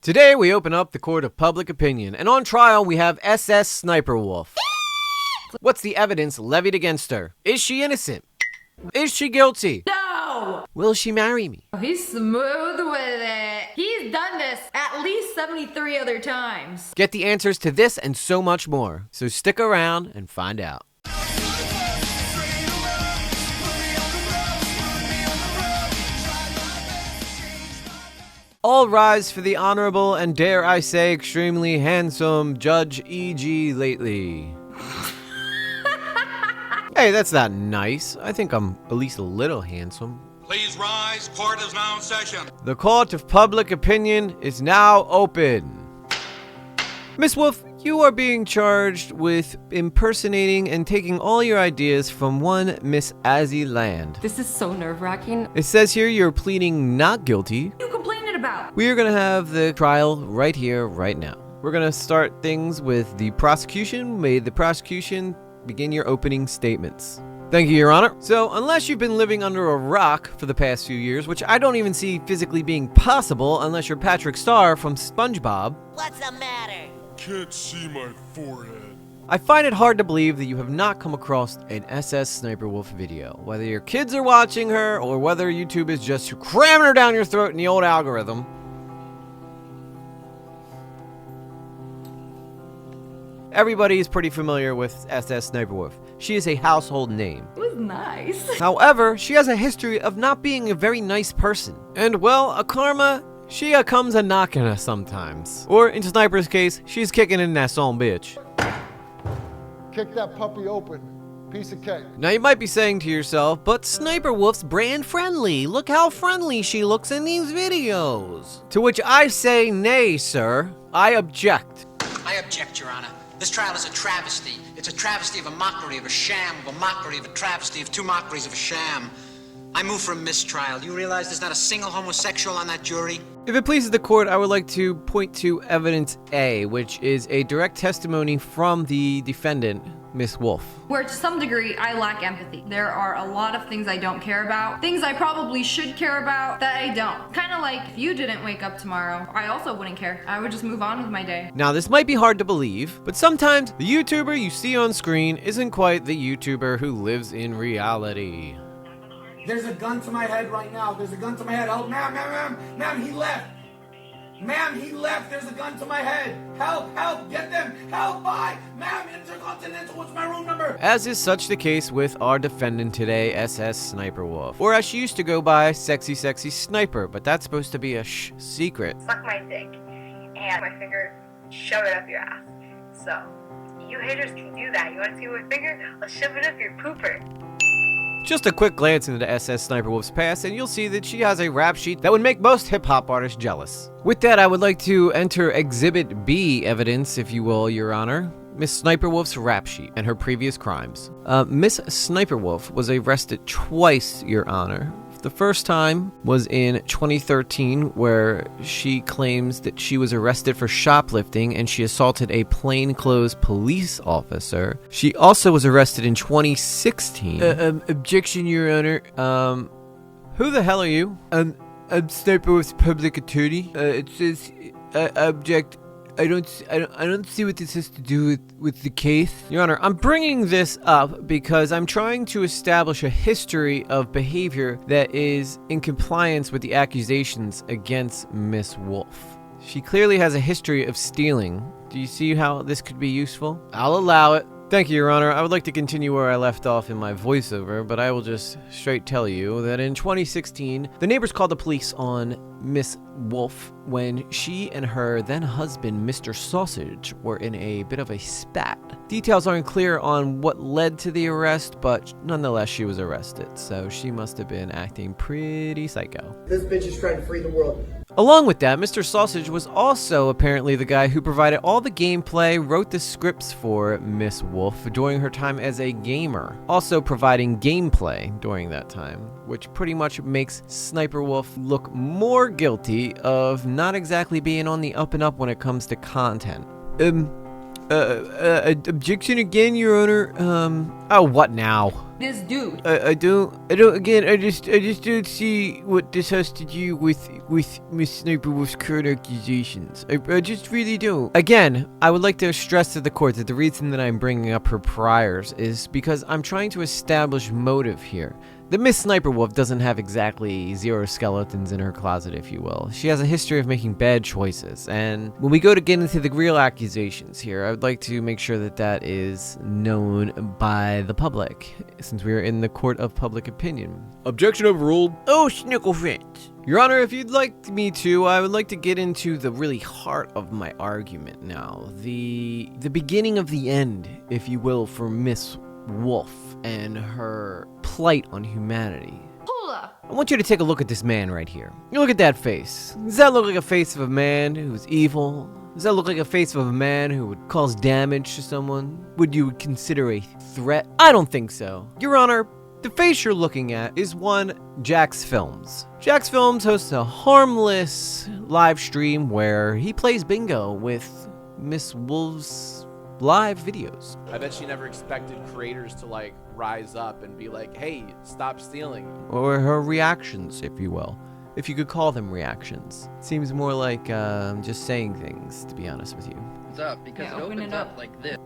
Today we open up the court of public opinion, and on trial we have SSSniperwolf. What's the evidence levied against her? Is she innocent? Is she guilty? No! Will she marry me? He's smooth with it. He's done this at least 73 other times. Get the answers to this and so much more. So stick around and find out. All rise for the honorable and, dare I say, extremely handsome Judge E.G. Lately. Hey, that's not nice. I think I'm at least a little handsome. Please rise. Court is now in session. The court of public opinion is now open. Miss Wolf, you are being charged with impersonating and taking all your ideas from one Miss Azzyland. This is so nerve-wracking. It says here you're pleading not guilty. What are you complaining about? We are going to have the trial right here, right now. We're going to start things with the prosecution. May the prosecution begin your opening statements. Thank you, Your Honor. So, unless you've been living under a rock for the past few years, which I don't even see physically being possible unless you're Patrick Star from SpongeBob. What's the matter? Can't see my forehead. I find it hard to believe that you have not come across an SSSniperwolf video, whether your kids are watching her or whether YouTube is just cramming her down your throat in the old algorithm. Everybody is pretty familiar with SSSniperwolf. She is a household name. It was nice. However, she has a history of not being a very nice person. And well, a karma, she comes a knocking us sometimes. Or in Sniper's case, she's kicking in that son bitch. Kick that puppy open. Piece of cake. Now you might be saying to yourself, but Sniperwolf's brand friendly. Look how friendly she looks in these videos. To which I say, nay, sir. I object. I object, Your Honor. This trial is a travesty. It's a travesty of a mockery, of a sham, of a mockery, of a travesty, of two mockeries, of a sham. I move for a mistrial. You realize there's not a single homosexual on that jury? If it pleases the court, I would like to point to evidence A, which is a direct testimony from the defendant, Miss Wolf. Where to some degree, I lack empathy. There are a lot of things I don't care about. Things I probably should care about that I don't. Kind of like if you didn't wake up tomorrow, I also wouldn't care. I would just move on with my day. Now, this might be hard to believe, but sometimes the YouTuber you see on screen isn't quite the YouTuber who lives in reality. There's a gun to my head right now. There's a gun to my head. Help, ma'am, he left. Ma'am, he left. There's a gun to my head. Help, get them. Help, bye. Ma'am, Intercontinental, what's my room number? As is such the case with our defendant today, SSSniperwolf. Or as she used to go by, Sexy Sniper, but that's supposed to be a secret. Suck my dick and my finger, shove it up your ass. So, you haters can do that. You want to see my finger? I'll shove it up your pooper. Just a quick glance into SSSniperwolf's past and you'll see that she has a rap sheet that would make most hip-hop artists jealous. With that, I would like to enter Exhibit B evidence, if you will, Your Honor. Miss Sniperwolf's rap sheet and her previous crimes. Miss Sniperwolf was arrested twice, Your Honor. The first time was in 2013, where she claims that she was arrested for shoplifting and she assaulted a plainclothes police officer. She also was arrested in 2016. Objection, Your Honor. Who the hell are you? I'm Sniperwolf's public attorney. It says, object. I don't see what this has to do with the case. Your Honor, I'm bringing this up because I'm trying to establish a history of behavior that is in compliance with the accusations against Miss Wolf. She clearly has a history of stealing. Do you see how this could be useful? I'll allow it. Thank you, Your Honor. I would like to continue where I left off in my voiceover, but I will just straight tell you that in 2016, the neighbors called the police on Miss Wolf when she and her then husband, Mr. Sausage, were in a bit of a spat. Details aren't clear on what led to the arrest, but nonetheless, she was arrested, so she must have been acting pretty psycho. This bitch is trying to free the world. Along with that, Mr. Sausage was also apparently the guy who provided all the gameplay, wrote the scripts for Miss Wolf during her time as a gamer, also providing gameplay during that time, which pretty much makes Sniperwolf look more guilty of not exactly being on the up and up when it comes to content. Objection again, Your Honor. Oh, what now? This dude. I don't, again, I just don't see what this has to do with Miss Sniperwolf's current accusations. I just really don't. Again, I would like to stress to the court that the reason that I'm bringing up her priors is because I'm trying to establish motive here. The Miss Sniperwolf doesn't have exactly 0 skeletons in her closet, if you will. She has a history of making bad choices, and when we go to get into the real accusations here, I would like to make sure that that is known by the public, since we are in the court of public opinion. Objection overruled. Oh, Snicklefritz. Your Honor, if you'd like me to, I would like to get into the really heart of my argument now. The beginning of the end, if you will, for Miss Wolf and her plight on humanity. Hold up. I want you to take a look at this man right here. You look at that face. Does that look like a face of a man who's evil? Does that look like a face of a man who would cause damage to someone? Would you consider a threat? I don't think so. Your Honor, the face you're looking at is one Jax Films. Jax Films hosts a harmless live stream where he plays bingo with Miss Wolf's live videos. I bet she never expected creators to like rise up and be like, hey, stop stealing. Or her reactions, if you will. If you could call them reactions. Seems more like just saying things, to be honest with you. It's up because Yeah, it open opens it up up. like this.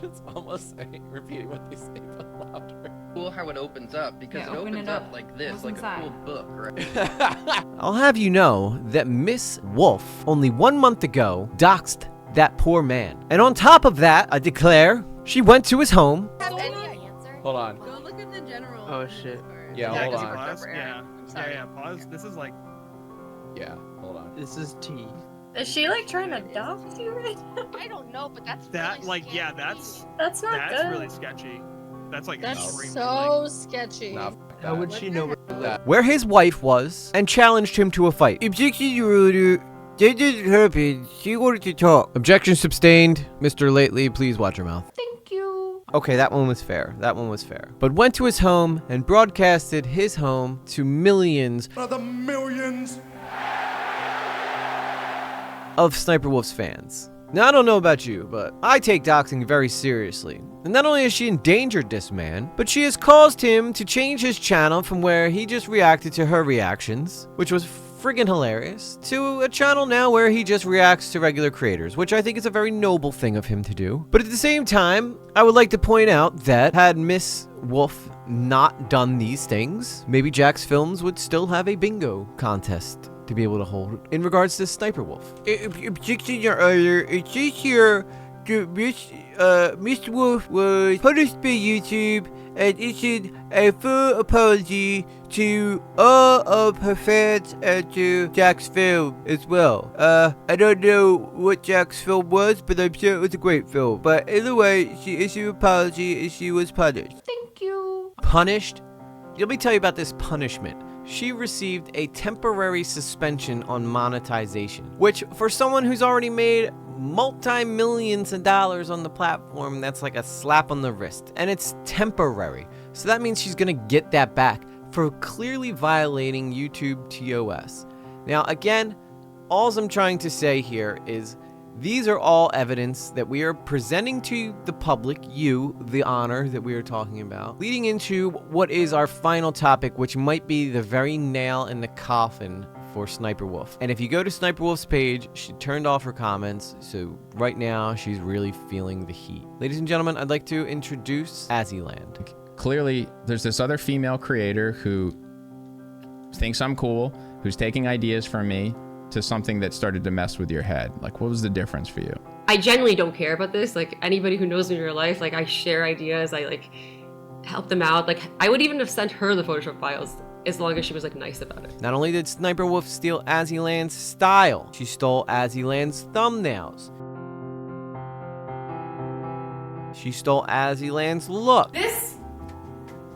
It's almost saying, repeating what they say, but louder. Cool how it opens up because Yeah, it open opens it up up. like this, What's like inside? a cool book, right? I'll have you know that Miss Wolf, only 1 month ago, doxed that poor man. And on top of that, I declare, she went to his home. Hold on. Go look at the general. Oh, shit. Yeah, hold on. Pause. Yeah, pause. This is like... Yeah, hold on. This is tea. Is she like trying to adopt you right now? I don't know, but that's That, really like, scary. yeah, that's That's not that's good. really sketchy. That's like That's extremely, so sketchy. Nah, How would she know that? Where his wife was, and challenged him to a fight. Objection, Your Honor. That didn't happen. She wanted to talk. Objection sustained. Mr. Lately, please watch your mouth. Thank you. Okay, that one was fair. That one was fair. But went to his home and broadcasted his home to millions The millions. of Sniperwolf's fans. Now, I don't know about you, but I take doxing very seriously. And not only has she endangered this man, but she has caused him to change his channel from where he just reacted to her reactions, which was friggin' hilarious, to a channel now where he just reacts to regular creators, which I think is a very noble thing of him to do. But at the same time, I would like to point out that had Miss Wolf not done these things, maybe Jax Films would still have a bingo contest to be able to hold in regards to Sniperwolf. Objection, Your Honor. It says here that Miss Wolf was punished by YouTube and issued a full apology to all of her fans and to Jax Film as well. I don't know what Jax Film was, but I'm sure it was a great film. But either way, she issued an apology and she was punished. Thank you. Punished? Let me tell you about this punishment. She received a temporary suspension on monetization, which for someone who's already made multi-millions of dollars on the platform, that's like a slap on the wrist, and it's temporary. So that means she's gonna get that back for clearly violating YouTube TOS. Now, again, all I'm trying to say here is these are all evidence that we are presenting to the public, you, the honor that we are talking about, leading into what is our final topic, which might be the very nail in the coffin for Sniperwolf. And if you go to Sniperwolf's page, she turned off her comments, so right now she's really feeling the heat. Ladies and gentlemen, I'd like to introduce Azzyland. Clearly, there's this other female creator who thinks I'm cool, who's taking ideas from me, to something that started to mess with your head. Like, what was the difference for you? I genuinely don't care about this. Like, anybody who knows me in real life, like, I share ideas, I like help them out. Like, I would even have sent her the Photoshop files as long as she was like nice about it. Not only did Sniperwolf steal Azzyland's style, she stole Azzyland's thumbnails. She stole Azzyland's look. This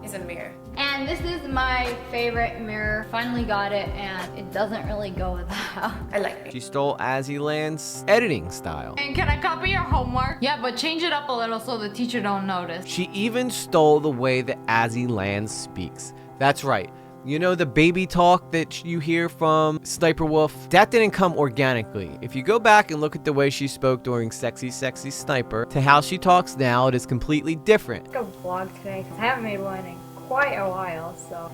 is a mirror. And this is my favorite mirror. Finally got it, and it doesn't really go without. I like it. She stole Azzyland's editing style. And can I copy your homework? Yeah, but change it up a little so the teacher don't notice. She even stole the way that Azzyland speaks. That's right. You know, the baby talk that you hear from Sniper Wolf, that didn't come organically. If you go back and look at the way she spoke during Sexy Sniper to how she talks now, it is completely different. Go vlog today because I haven't made one in quite a while, so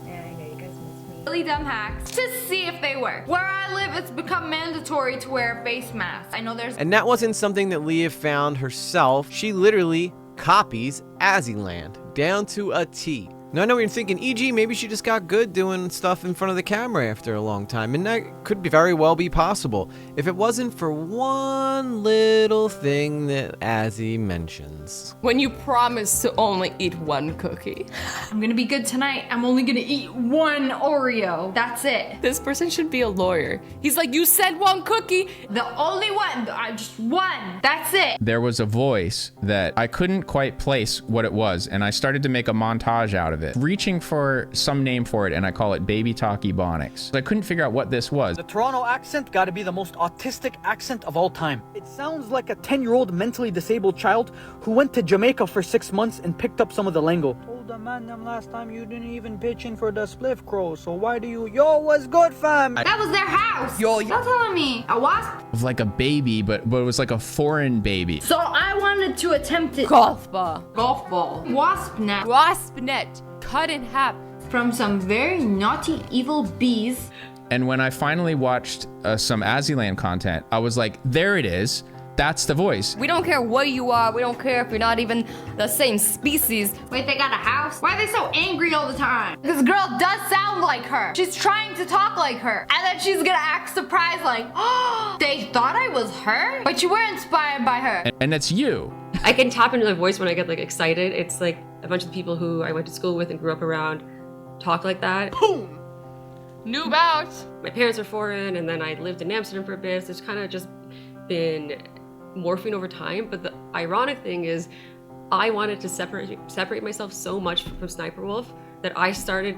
yeah, I know you guys miss me. Really dumb hacks to see if they work. Where I live, it's become mandatory to wear a face mask. I know there's. And that wasn't something that Leah found herself. She literally copies Azzyland down to a T. Now I know what you're thinking, E.G., maybe she just got good doing stuff in front of the camera after a long time, and that could very well be possible if it wasn't for one little thing that Azzy mentions. When you promise to only eat one cookie. I'm gonna be good tonight. I'm only gonna eat one Oreo. That's it. This person should be a lawyer. He's like, you said one cookie. The only one. Just one. That's it. There was a voice that I couldn't quite place what it was, and I started to make a montage out of it, reaching for some name for it, and I call it Baby Talk Ebonics. I couldn't figure out what this was. The Toronto accent gotta be the most autistic accent of all time. It sounds like a 10-year-old mentally disabled child who went to Jamaica for 6 months and picked up some of the lingo. Told the man them last time you didn't even pitch in for the spliff crow, so why do you, yo, what's good fam? That was their house. Yo, You're telling me a wasp? Like a baby, but it was like a foreign baby. So I wanted to attempt it. Golf ball. Golf ball. Wasp net. Wasp net. Cut in half. From some very naughty, evil bees. And when I finally watched some Azzyland content, I was like, there it is. That's the voice. We don't care what you are. We don't care if you're not even the same species. Wait, they got a house? Why are they so angry all the time? This girl does sound like her. She's trying to talk like her. And then she's gonna act surprised like, oh, they thought I was her? But you were inspired by her. And that's you. I can tap into my voice when I get like excited. It's like a bunch of the people who I went to school with and grew up around talk like that. Boom! Noob out! My parents are foreign, and then I lived in Amsterdam for a bit, so it's kind of just been morphing over time. But the ironic thing is I wanted to separate myself so much from Sniper Wolf that I started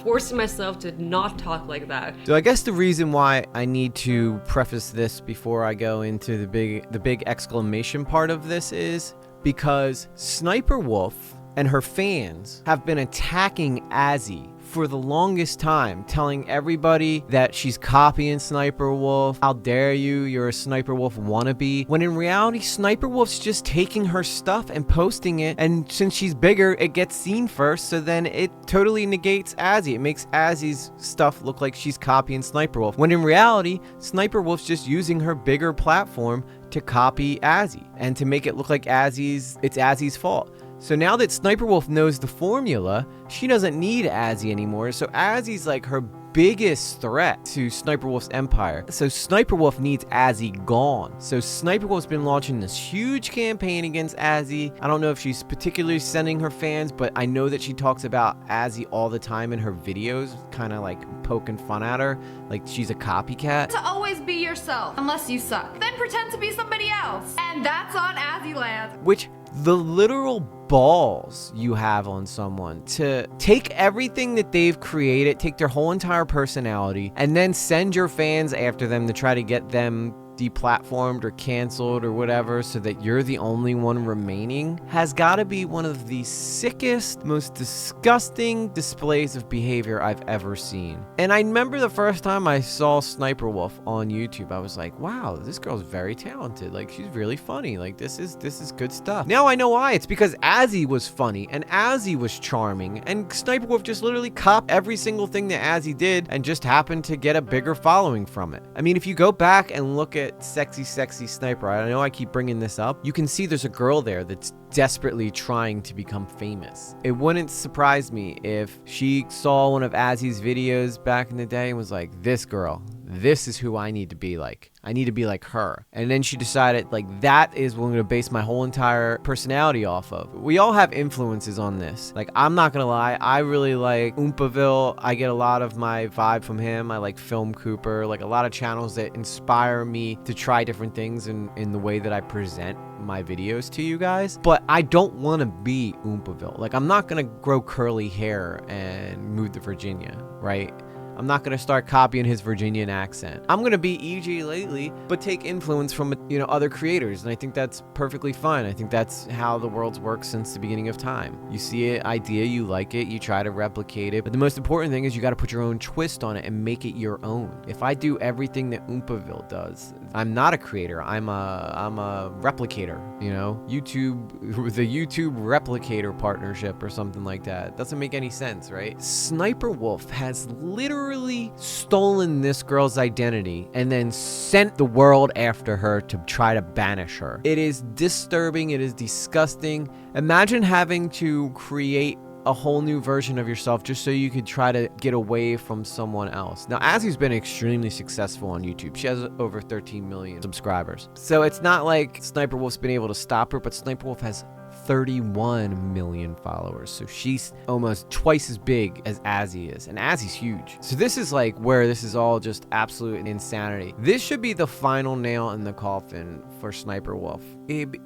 forcing myself to not talk like that. So I guess the reason why I need to preface this before I go into the big exclamation part of this is because Sniper Wolf and her fans have been attacking Azzy for the longest time, telling everybody that she's copying Sniper Wolf. How dare you, you're a Sniper Wolf wannabe. When in reality, Sniper Wolf's just taking her stuff and posting it, and since she's bigger, it gets seen first, so then it totally negates Azzy. It makes Azzy's stuff look like she's copying Sniper Wolf, when in reality, Sniper Wolf's just using her bigger platform to copy Azzy, and to make it look like it's Azzy's fault. So now that Sniper Wolf knows the formula, she doesn't need Azzy anymore. So Azzy's like her biggest threat to Sniper Wolf's empire. So Sniper Wolf needs Azzy gone. So Sniper Wolf's been launching this huge campaign against Azzy. I don't know if she's particularly sending her fans, but I know that she talks about Azzy all the time in her videos, kind of like poking fun at her, like she's a copycat. To always be yourself, unless you suck. Then pretend to be somebody else. And that's on Azzyland. Which the literal balls you have on someone to take everything that they've created, take their whole entire personality, and then send your fans after them to try to get them deplatformed or canceled or whatever so that you're the only one remaining, has got to be one of the sickest, most disgusting displays of behavior I've ever seen. And I remember the first time I saw Sniper Wolf on YouTube, I was like, wow, this girl's very talented. Like, she's really funny. Like, this is good stuff. Now I know why. It's because Azzy was funny and Azzy was charming, and Sniper Wolf just literally copied every single thing that Azzy did and just happened to get a bigger following from it. I mean, if you go back and look at Sexy Sniper, I know I keep bringing this up, you can see there's a girl there that's desperately trying to become famous. It wouldn't surprise me if she saw one of Azzy's videos back in the day and was like, this girl, this is who I need to be like. I need to be like her. And then she decided, like, that is what I'm going to base my whole entire personality off of. We all have influences on this. Like, I'm not going to lie, I really like Oompaville. I get a lot of my vibe from him. I like Film Cooper, like a lot of channels that inspire me to try different things in the way that I present my videos to you guys. But I don't want to be Oompaville. Like, I'm not going to grow curly hair and move to Virginia, right? I'm not gonna start copying his Virginian accent. I'm gonna be EJ lately, but take influence from, you know, other creators, and I think that's perfectly fine. I think that's how the world's worked since the beginning of time. You see an idea, you like it, you try to replicate it, but the most important thing is you gotta put your own twist on it and make it your own. If I do everything that Oompaville does, I'm not a creator, I'm a replicator, you know? YouTube, the YouTube replicator partnership or something like that. Doesn't make any sense, right? Sniperwolf has literally stolen this girl's identity and then sent the world after her to try to banish her. It is disturbing, it is disgusting. Imagine having to create a whole new version of yourself just so you could try to get away from someone else. Now, Azzy's been extremely successful on YouTube. She has over 13 million subscribers. So it's not like Sniperwolf's been able to stop her, but Sniperwolf has 31 million followers. So she's almost twice as big as Azzy is. And Azzy's huge. So this is like where this is all just absolute insanity. This should be the final nail in the coffin for Sniperwolf.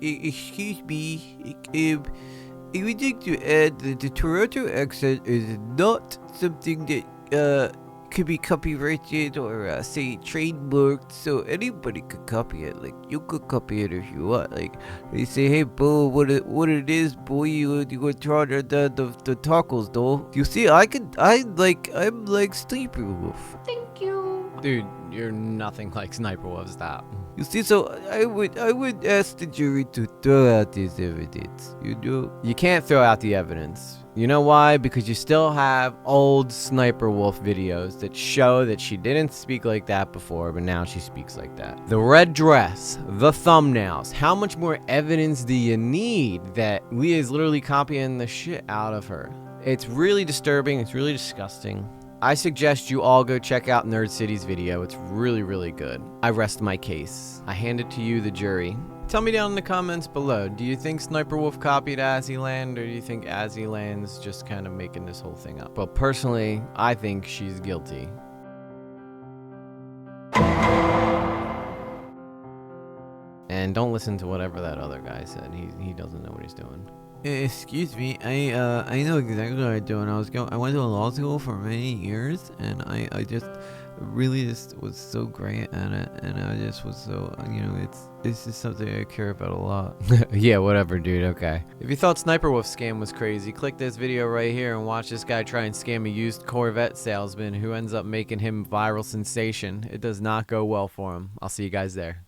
Excuse me. I would like to add that the Toronto accent is not something that could be copyrighted or say trademarked, so anybody could copy it. Like, you could copy it if you want. Like, they say, hey, bro, what it is, boy, you could try the tacos, though. You see, I'm like Sniperwolf. Thank you. Dude, you're nothing like Sniperwolf. Stop. You see, so I would ask the jury to throw out this evidence. You do. You can't throw out the evidence. You know why? Because you still have old Sniperwolf videos that show that she didn't speak like that before, but now she speaks like that. The red dress, the thumbnails. How much more evidence do you need that Leah is literally copying the shit out of her? It's really disturbing. It's really disgusting. I suggest you all go check out Nerd City's video. It's really, really good. I rest my case. I hand it to you, the jury. Tell me down in the comments below, do you think Sniperwolf copied Azzyland, or do you think Azzyland's just kind of making this whole thing up? Well, personally, I think she's guilty. And don't listen to whatever that other guy said. He doesn't know what he's doing. Excuse me, I know exactly what I'm doing. I went to law school for many years, and I just really just was so great at it, and I just was so, you know, it's just something I care about a lot. Yeah, whatever, dude, okay. If you thought Sniperwolf scam was crazy, click this video right here and watch this guy try and scam a used Corvette salesman who ends up making him viral sensation. It does not go well for him. I'll see you guys there.